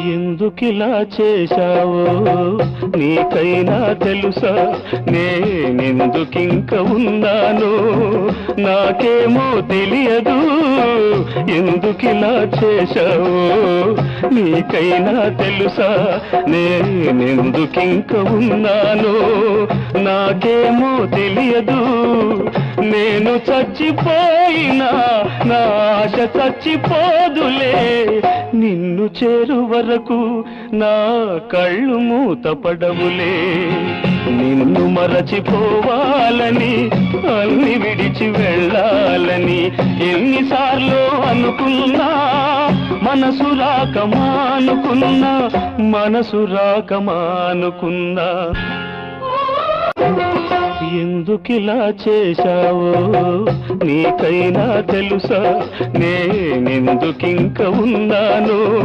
ఎందుకిలా చేశావో నీకైనా తెలుసా? నేనెందుకింక ఉన్నాను నాకేమో తెలియదు. ఎందుకిలా చేశావో నీకైనా తెలుసా? నేనెందుకింక ఉన్నాను నాకేమో తెలియదు. నేను చచ్చిపోయినా నా ఆశ చచ్చిపోదులే. నిన్ను చేరు వరకు నా కళ్ళు మూతపడవులే. నిన్ను మరచిపోవాలని అన్ని విడిచి వెళ్ళాలని ఎన్నిసార్లు అనుకున్నా మనసు రాకమానుకున్నా, మనసు రాకమానుకున్నా. ఎందుకిలా చేశావో నీకైనా తెలుసా? నేనెందుకింక ఉన్నాను